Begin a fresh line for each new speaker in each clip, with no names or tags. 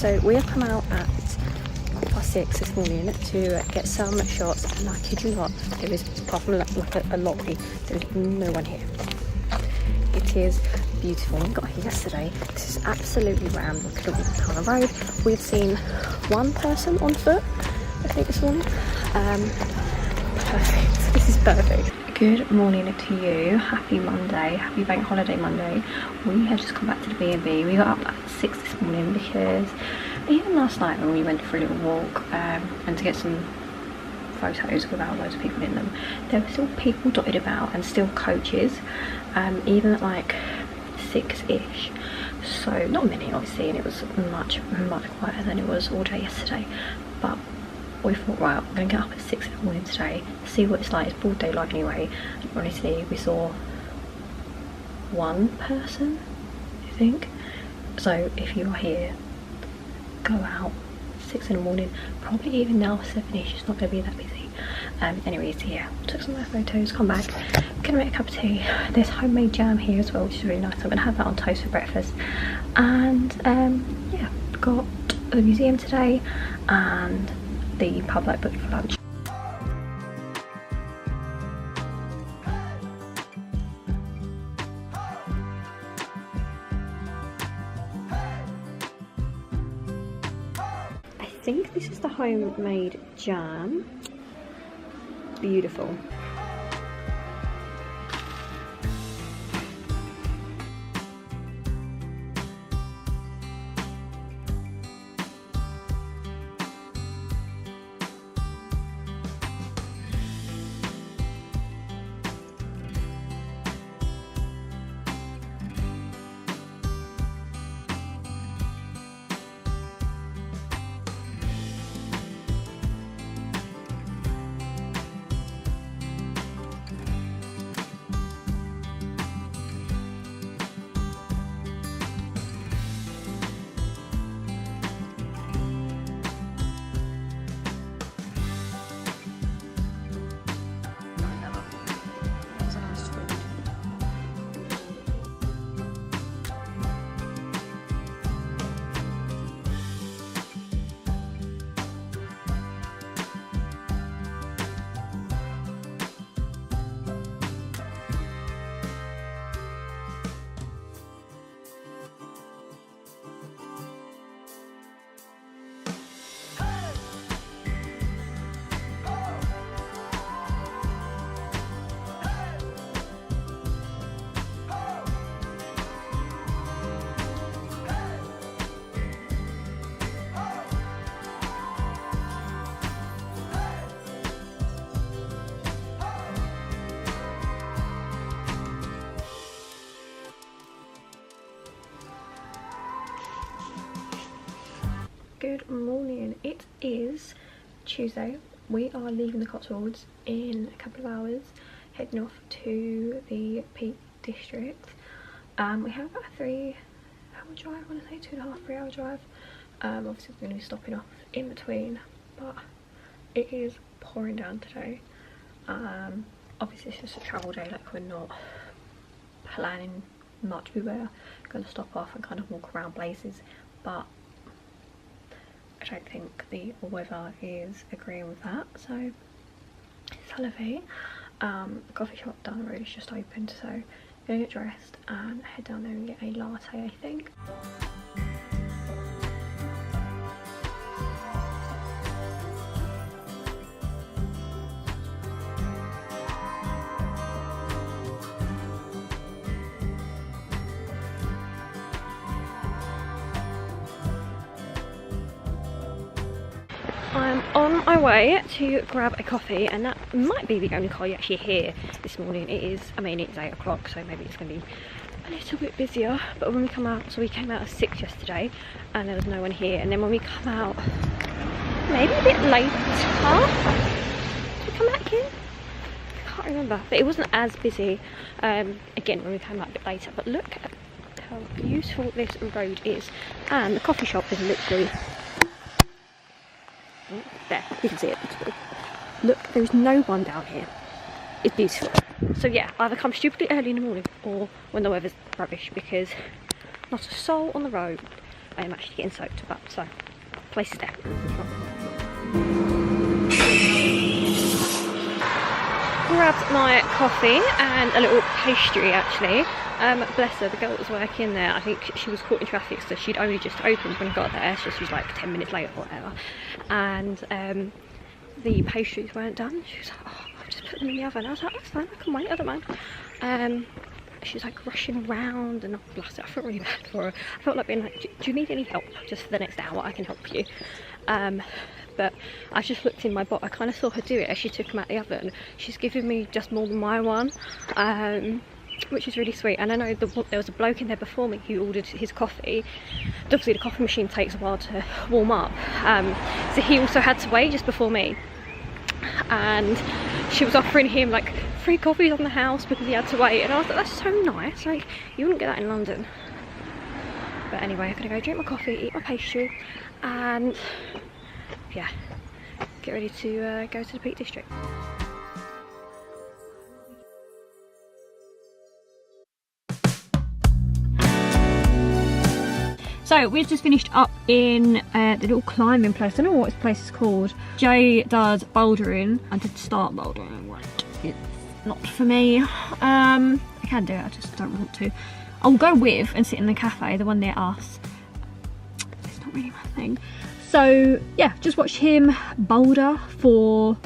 So we have come out at 6:15 this morning to get some shots, and I kid you not, there is, apart from like a lorry, there is no one here. It is beautiful. We got here yesterday. This is absolutely rammed. We couldn't walk down the road. We've seen one person on foot, I think, this morning. Perfect. This is perfect. Good morning to you. Happy Monday. Happy Bank Holiday Monday. We have just come back to the B&B. We got up at 6 this morning because even last night when we went for a little walk and to get some photos without loads of people in them, there were still people dotted about and still coaches, even at like 6-ish. So not many obviously, and it was much quieter than it was all day yesterday. But we thought, right, we're going to get up at 6 in the morning today, see what it's like. It's broad daylight anyway. And honestly, we saw one person, I think. So if you are here, go out 6 in the morning. Probably even now 7-ish, it's not going to be that busy. Anyways, yeah, took some of my photos, come back, gonna make a cup of tea. There's homemade jam here as well, which is really nice. I'm gonna have that on toast for breakfast. And yeah, got the museum today and the pub I booked for lunch. I think this is the homemade jam. Beautiful. Good morning. It is Tuesday. We are leaving the Cotswolds in a couple of hours, heading off to the Peak District. We have about a 3-hour drive, I want to say 2.5–3 hour drive. Obviously we're going to be stopping off in between, but it is pouring down today. Obviously it's just a travel day, like we're not planning much. We were going to stop off and kind of walk around places, but I don't think the weather is agreeing with that, so it's Holiday. The coffee shop down the road is just opened, so I'm gonna get dressed and head down there and get a latte, I think. I'm on my way to grab a coffee, and that might be the only car you actually hear this morning. It is, I mean, it's 8 o'clock, so maybe it's going to be a little bit busier. But when we come out, so we came out at 6 yesterday and there was no one here. And then when we come out, maybe a bit later, did we come back in? I can't remember, but it wasn't as busy again when we came out a bit later. But look at how beautiful this road is, and the coffee shop is literally there, you can see it. Look, there's no one down here. It's beautiful. So yeah, either come stupidly early in the morning or when the weather's rubbish, because not a soul on the road. I am actually getting soaked, but so, place is there. Grabbed my coffee and a little pastry actually. Bless her, the girl that was working there, I think she was caught in traffic, so she'd only just opened when I got there, so she was like 10 minutes late or whatever. And the pastries weren't done. She was like, oh, I'll just put them in the oven. I was like, that's fine, I can wait, I don't mind. She was like rushing around, and bless her, I felt really bad for her. I felt like being like, do you need any help just for the next hour? I can help you. But I just looked in my box. I kind of saw her do it as she took them out the oven. She's giving me just more than my one, which is really sweet. And I know there was a bloke in there before me who ordered his coffee. Obviously the coffee machine takes a while to warm up, so he also had to wait just before me. And she was offering him like free coffees on the house because he had to wait, and I was like, that's so nice, like you wouldn't get that in London. But anyway, I'm gonna go drink my coffee, eat my pastry, and yeah, get ready to go to the Peak District. So we've just finished up in the little climbing place. I don't know what this place is called. Jay does bouldering. I did start bouldering. It's not for me. I can do it, I just don't want to. I'll go with and sit in the cafe, the one near us. It's not really my thing. So yeah, just watched him boulder for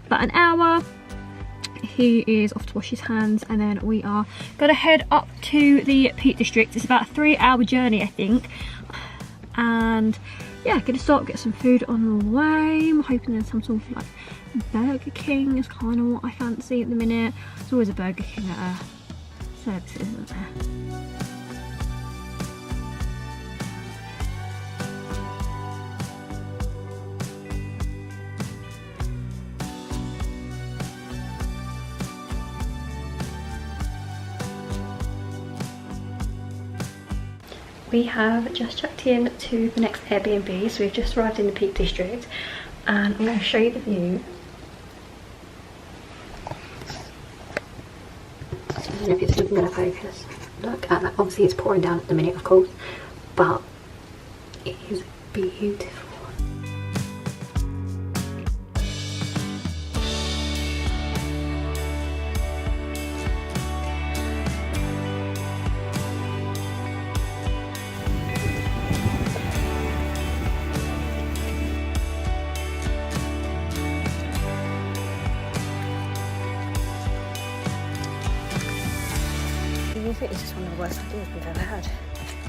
about an hour. He is off to wash his hands, and then we are gonna head up to the Peak District. It's about a 3-hour journey, I think. And yeah, gonna stop, get some food on the way. I'm hoping there's some sort of like Burger King is kind of what I fancy at the minute. There's always a Burger King at a service, isn't there? We have just checked in to the next Airbnb, so we've just arrived in the Peak District, and I'm going to show you the view. I don't know if it's even going to focus. Look at that. Obviously it's pouring down at the minute, of course, but it is beautiful. I think this is one of the worst ideas we've ever had.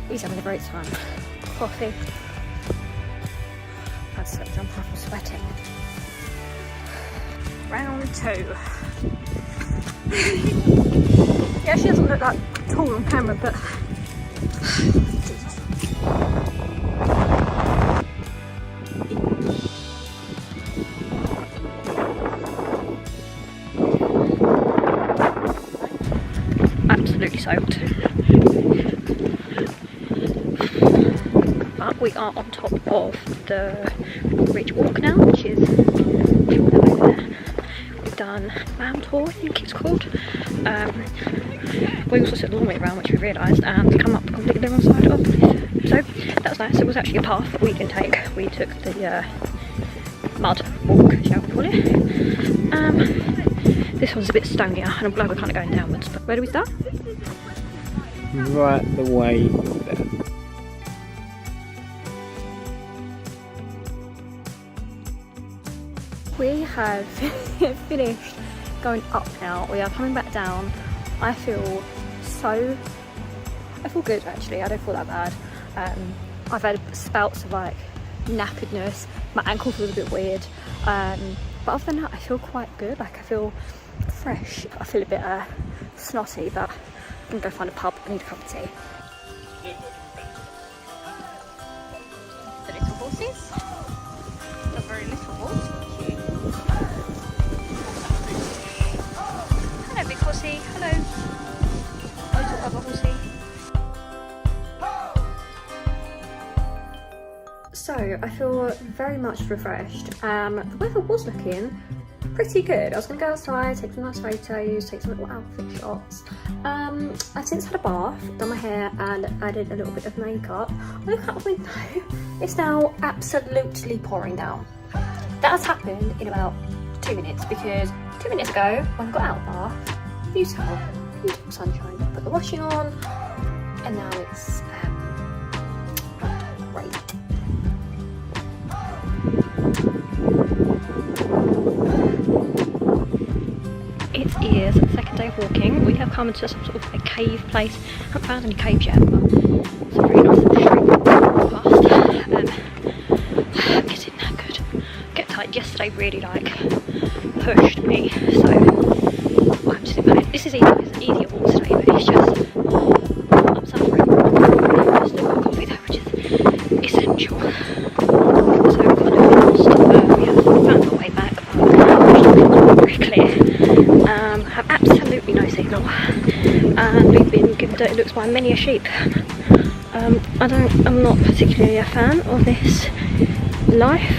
He's having a great time. Coffee. I'd slip jump off, I'm sweating. Round 2. Yeah, she doesn't look that tall on camera, but Jesus. Absolutely soaked. But we are on top of the Ridge Walk now, which is over there. We've done Lamb Tour, I think it's called. We also took the long way around, which we realised, and come up completely the wrong side of the cliff. So that was nice. It was actually a path that we didn't take. We took the mud walk, shall we call it. This one's a bit stonier, and I'm glad we're kind of going downwards. But where do we start?
Right the way there.
We have finished going up now. We are coming back down. I feel good actually. I don't feel that bad. I've had spouts of like knackeredness. My ankle feels a bit weird. But other than that, I feel quite good. Like I feel fresh. I feel a bit snotty, but I'm gonna go find a pub. I need a cup of tea. The little horses. The very little horse. Hello, big horsey. Hello. Little other horsey. So I feel very much refreshed. The weather was looking pretty good. I was going to go outside, take some nice photos, take some little outfit shots. I've since had a bath, done my hair and added a little bit of makeup. I look out the window, it's now absolutely pouring down. That has happened in about 2 minutes because 2 minutes ago when I got out of the bath, beautiful sunshine. I put the washing on and now it's great. It is the second day of walking. We have come into some sort of a cave place. I haven't found any caves yet, but it's a very nice little straight past. Getting that good. Get tight. Yesterday really like pushed me, so I'm just in pain. This is an easier walk today, but it's just I'm suffering. I've still got coffee though, which is essential. So we've got a little stop. We have found our way back, but very clear. Have absolutely no signal, and we've been given dirty looks by many a sheep. I'm not particularly a fan of this life.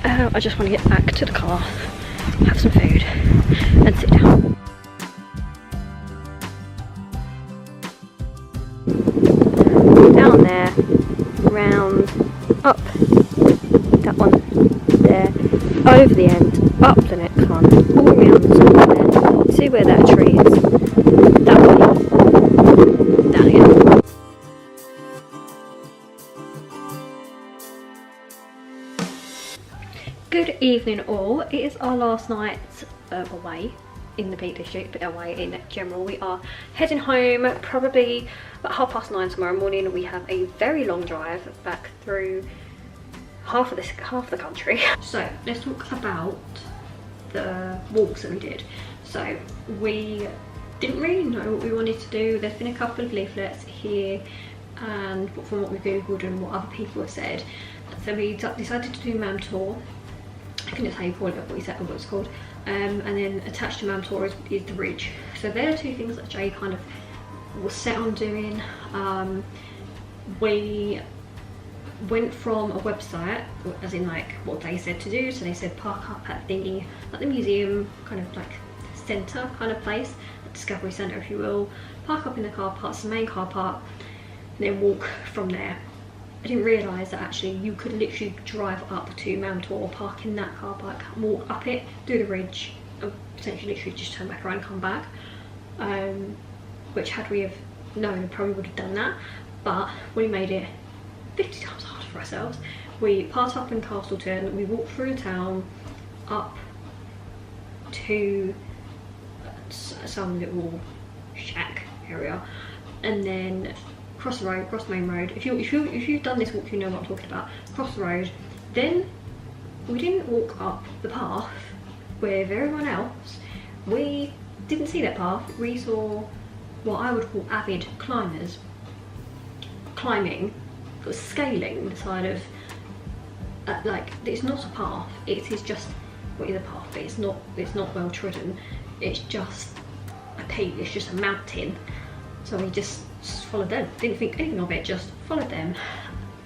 I just want to get back to the car, have some food, and sit down. Down there, round, up, that one, there, over the end, up the next one, all around the top there. See where that tree is? That way, down here. Good evening all. It is our last night away in the Peak District, but away in general. We are heading home probably about 9:30 tomorrow morning. We have a very long drive back through half the country. So let's talk about the walks that we did. So we didn't really know what we wanted to do. There's been a couple of leaflets here and from what we googled and what other people have said. So we decided to do Mam Tor. I couldn't tell you what it's called. And then attached to Mam Tor is the Ridge. So they're the two things that Jay kind of was set on doing. We went from a website, as in like what they said to do. So they said park up at the like the museum kind of like centre kind of place, the Discovery Centre if you will. Park up in the car park, it's the main car park, and then walk from there. I didn't realise that actually you could literally drive up to Mam Tor, park in that car park, walk up it, do the Ridge, and potentially literally just turn back around and come back. Which had we have known, we probably would have done that. But we made it 50 times harder for ourselves. We parked up in Castleton, we walked through the town, up to some little shack area, and then cross the road, cross the main road. If you've done this walk, you know what I'm talking about. Cross the road. Then we didn't walk up the path with everyone else. We didn't see that path. We saw what I would call avid climbers climbing, scaling the side of like, it's not a path. It is just, well, it's a path, but it's not well trodden. It's just a peak. It's just a mountain. So we just followed them. Didn't think anything of it, just followed them.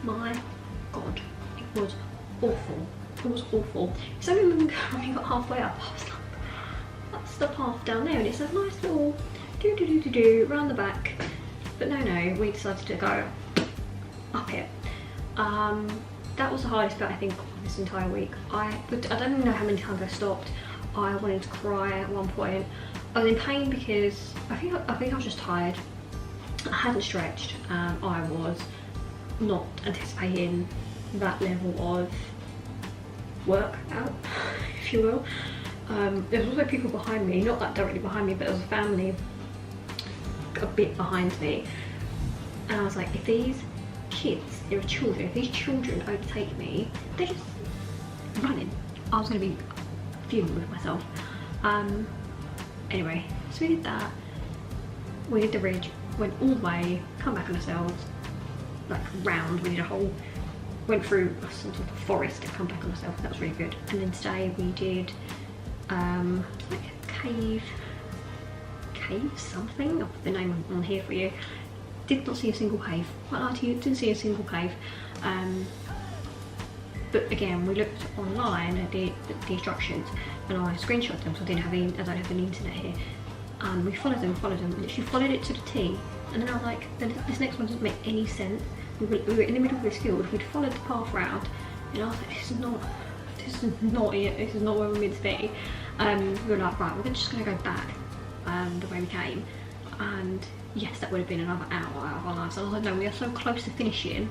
My God, it was awful. It was awful. So when we got halfway up, I was like, that's the path down there, and it's a nice little do round the back. But no, we decided to go up it. That was the hardest bit I think this entire week. I don't even know how many times I stopped. I wanted to cry at one point. I was in pain because I think I was just tired. I hadn't stretched. I was not anticipating that level of workout, if you will. There was also people behind me, not that directly behind me, but there was a family a bit behind me, and I was like, if these kids, there are children, if these children overtake me, they're just running. I was going to be fuming with myself. Anyway, so we did that. We did the Ridge, went all the way, come back on ourselves, like round. We did a whole, went through some sort of forest to come back on ourselves. That was really good. And then today we did like a cave something. I'll put the name on here for you. Did not see a single cave. Quite lie to you, didn't see a single cave. But again, we looked online at the instructions, and I screenshot them, so I don't have any internet here. And we followed them, literally followed it to the T. And then I was like, this next one doesn't make any sense. We were in the middle of this field, we'd followed the path round, and I was like, this is not it, this is not where we're meant to be. We were like, right, we're just gonna go back the way we came. And yes, that would have been another hour out of our lives. So I was like, no, we are so close to finishing.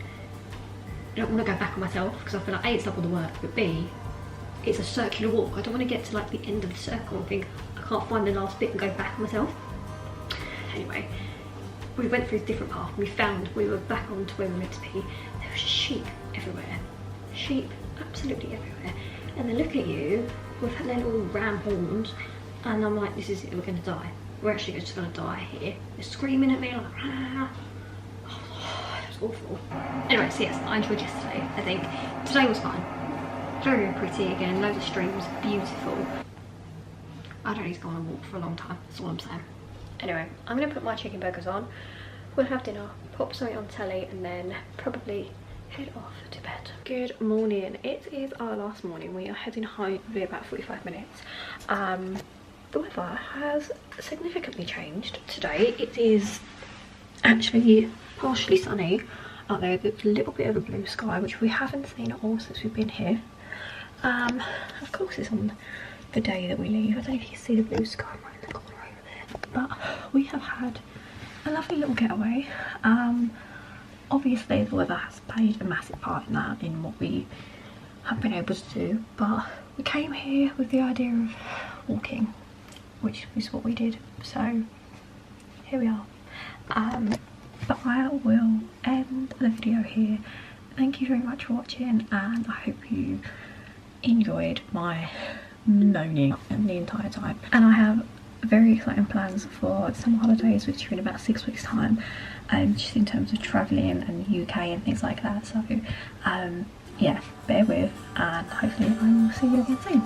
I don't want to go back on myself, because I feel like A, it's double the work, but B, it's a circular walk. I don't want to get to like the end of the circle and think I can't find the last bit and go back on myself. Anyway, we went through a different path. We were back onto where we were meant to be. There was sheep everywhere. Sheep absolutely everywhere. And they look at you with their little ram horns, and I'm like, this is it, we're gonna die. We're actually just gonna die here. They're screaming at me like, ah. Oh, it was awful. Anyway, so yes, I enjoyed yesterday, I think. Today was fun. Very, very pretty again, loads of streams, beautiful. I don't need to go on a walk for a long time, that's all I'm saying. Anyway, I'm gonna put my chicken burgers on. We'll have dinner, pop something on telly, and then probably head off to bed. Good morning. It is our last morning. We are heading home in about 45 minutes. The weather has significantly changed today. It is actually partially sunny out there. There's a little bit of a blue sky, which we haven't seen at all since we've been here. Of course it's on the day that we leave. I don't know if you can see the blue sky right in the corner over there. But we have had a lovely little getaway. Obviously the weather has played a massive part in that, in what we have been able to do, but we came here with the idea of walking, which is what we did, so here we are. But I will end the video here. Thank you very much for watching, and I hope you enjoyed my moaning the entire time. And I have very exciting plans for summer holidays, which are in about 6 weeks time, just in terms of travelling and the UK and things like that. So yeah, bear with, and hopefully I will see you again soon.